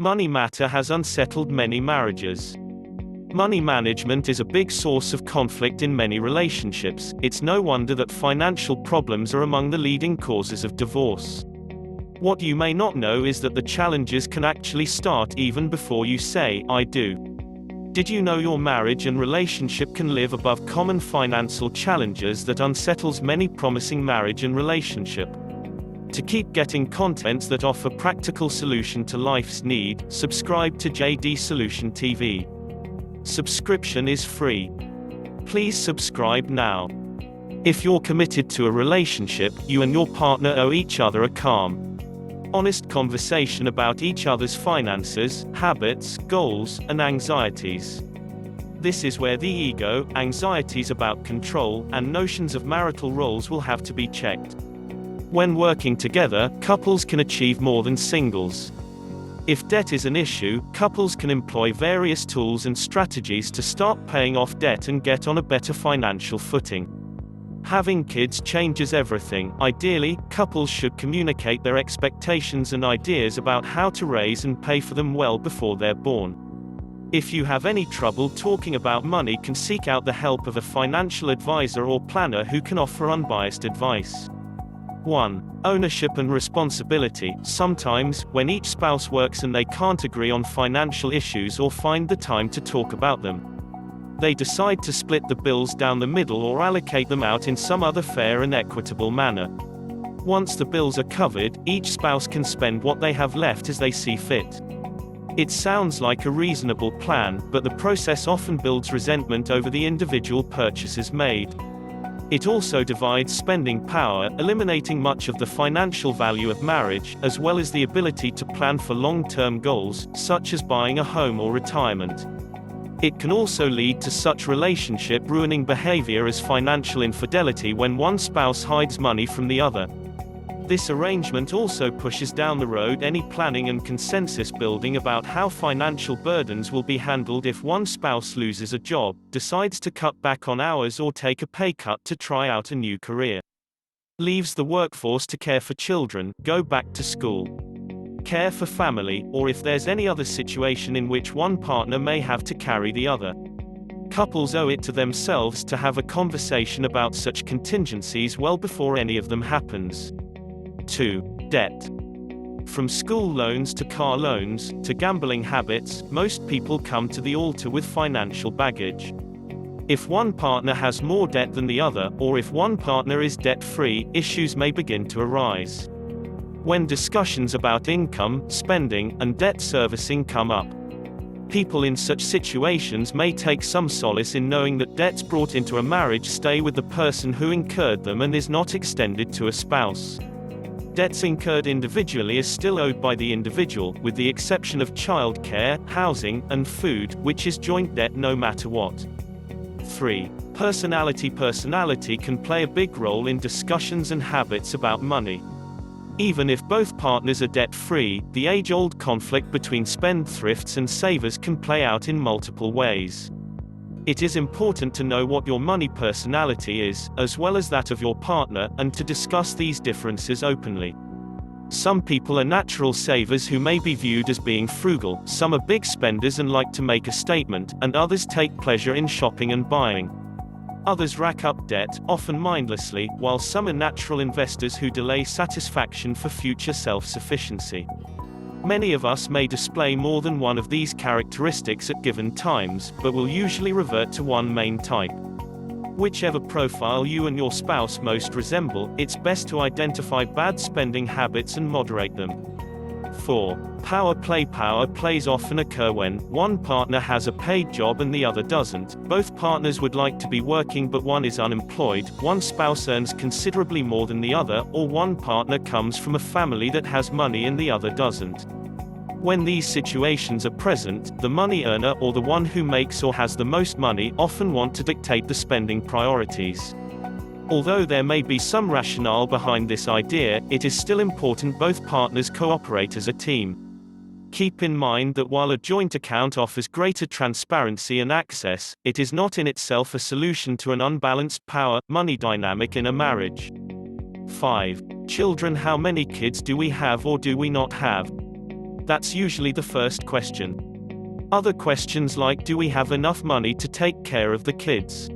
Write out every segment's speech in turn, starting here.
Money matter has unsettled many marriages. Money management is a big source of conflict in many relationships. It's no wonder that financial problems are among the leading causes of divorce. What you may not know is that the challenges can actually start even before you say, "I do." Did you know your marriage and relationship can live above common financial challenges that unsettles many promising marriage and relationship? To keep getting contents that offer practical solution to life's need, subscribe to JD Solution TV. Subscription is free. Please subscribe now. If you're committed to a relationship, you and your partner owe each other a calm, honest conversation about each other's finances, habits, goals, and anxieties. This is where the ego, anxieties about control, and notions of marital roles will have to be checked. When working together, couples can achieve more than singles. If debt is an issue, couples can employ various tools and strategies to start paying off debt and get on a better financial footing. Having kids changes everything. Ideally, couples should communicate their expectations and ideas about how to raise and pay for them well before they're born. If you have any trouble talking about money, can seek out the help of a financial advisor or planner who can offer unbiased advice. 1. Ownership and responsibility. Sometimes, when each spouse works and they can't agree on financial issues or find the time to talk about them, they decide to split the bills down the middle or allocate them out in some other fair and equitable manner. Once the bills are covered, each spouse can spend what they have left as they see fit. It sounds like a reasonable plan, but the process often builds resentment over the individual purchases made. It also divides spending power, eliminating much of the financial value of marriage, as well as the ability to plan for long-term goals, such as buying a home or retirement. It can also lead to such relationship-ruining behavior as financial infidelity when one spouse hides money from the other. This arrangement also pushes down the road any planning and consensus building about how financial burdens will be handled if one spouse loses a job, decides to cut back on hours or take a pay cut to try out a new career, leaves the workforce to care for children, go back to school, care for family, or if there's any other situation in which one partner may have to carry the other. Couples owe it to themselves to have a conversation about such contingencies well before any of them happens. 2. Debt. From school loans to car loans, to gambling habits, most people come to the altar with financial baggage. If one partner has more debt than the other, or if one partner is debt-free, issues may begin to arise. When discussions about income, spending, and debt servicing come up, people in such situations may take some solace in knowing that debts brought into a marriage stay with the person who incurred them and is not extended to a spouse. Debts incurred individually are still owed by the individual, with the exception of childcare, housing, and food, which is joint debt no matter what. 3. Personality. Personality can play a big role in discussions and habits about money. Even if both partners are debt-free, the age-old conflict between spendthrifts and savers can play out in multiple ways. It is important to know what your money personality is, as well as that of your partner, and to discuss these differences openly. Some people are natural savers who may be viewed as being frugal, some are big spenders and like to make a statement, and others take pleasure in shopping and buying. Others rack up debt, often mindlessly, while some are natural investors who delay satisfaction for future self-sufficiency. Many of us may display more than one of these characteristics at given times, but will usually revert to one main type. Whichever profile you and your spouse most resemble, it's best to identify bad spending habits and moderate them. 4. Power play. Power plays often occur when one partner has a paid job and the other doesn't, both partners would like to be working but one is unemployed, one spouse earns considerably more than the other, or one partner comes from a family that has money and the other doesn't. When these situations are present, the money earner, or the one who makes or has the most money, often want to dictate the spending priorities. Although there may be some rationale behind this idea, it is still important both partners cooperate as a team. Keep in mind that while a joint account offers greater transparency and access, it is not in itself a solution to an unbalanced power-money dynamic in a marriage. 5. Children. How many kids do we have or do we not have? That's usually the first question. Other questions like, do we have enough money to take care of the kids?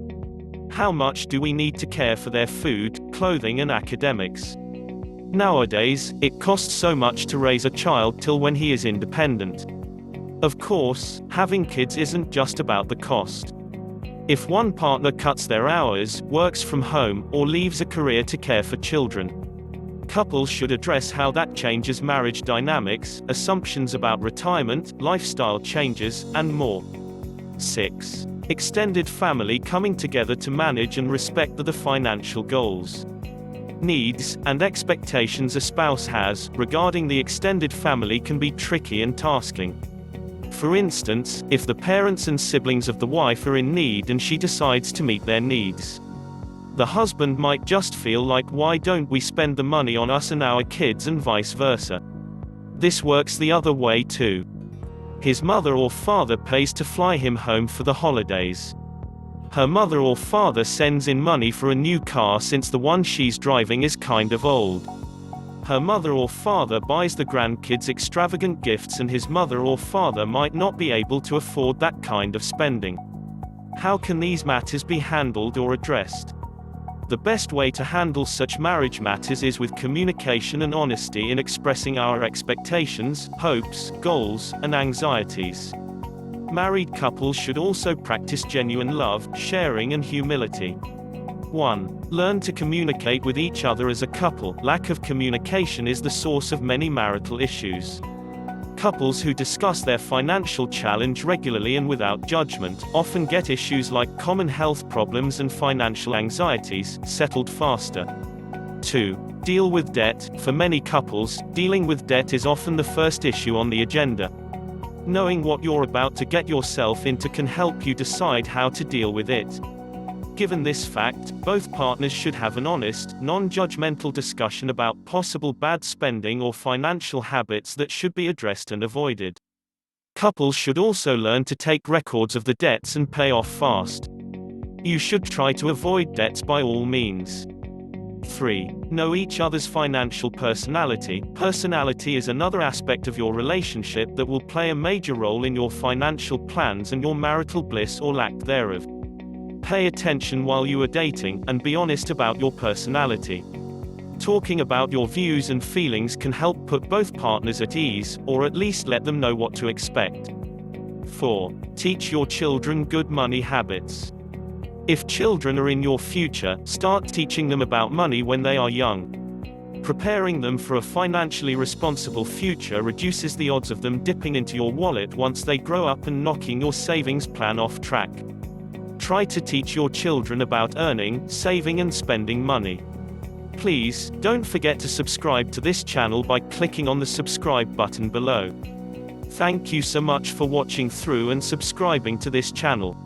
How much do we need to care for their food, clothing and academics? Nowadays, it costs so much to raise a child till when he is independent. Of course, having kids isn't just about the cost. If one partner cuts their hours, works from home, or leaves a career to care for children, couples should address how that changes marriage dynamics, assumptions about retirement, lifestyle changes, and more. 6. Extended family coming together to manage and respect the financial goals, needs, and expectations a spouse has regarding the extended family can be tricky and tasking. For instance, if the parents and siblings of the wife are in need and she decides to meet their needs, the husband might just feel like, why don't we spend the money on us and our kids, and vice versa. This works the other way too. His mother or father pays to fly him home for the holidays. Her mother or father sends in money for a new car since the one she's driving is kind of old. Her mother or father buys the grandkids extravagant gifts and his mother or father might not be able to afford that kind of spending. How can these matters be handled or addressed? The best way to handle such marriage matters is with communication and honesty in expressing our expectations, hopes, goals, and anxieties. Married couples should also practice genuine love, sharing, and humility. 1. Learn to communicate with each other as a couple. Lack of communication is the source of many marital issues. Couples who discuss their financial challenge regularly and without judgment often get issues like common health problems and financial anxieties settled faster. 2. Deal with debt. For many couples, dealing with debt is often the first issue on the agenda. Knowing what you're about to get yourself into can help you decide how to deal with it. Given this fact, both partners should have an honest, non-judgmental discussion about possible bad spending or financial habits that should be addressed and avoided. Couples should also learn to take records of the debts and pay off fast. You should try to avoid debts by all means. 3. Know each other's financial personality. Personality is another aspect of your relationship that will play a major role in your financial plans and your marital bliss or lack thereof. Pay attention while you are dating, and be honest about your personality. Talking about your views and feelings can help put both partners at ease, or at least let them know what to expect. 4. Teach your children good money habits. If children are in your future, start teaching them about money when they are young. Preparing them for a financially responsible future reduces the odds of them dipping into your wallet once they grow up and knocking your savings plan off track. Try to teach your children about earning, saving and spending money. Please, don't forget to subscribe to this channel by clicking on the subscribe button below. Thank you so much for watching through and subscribing to this channel.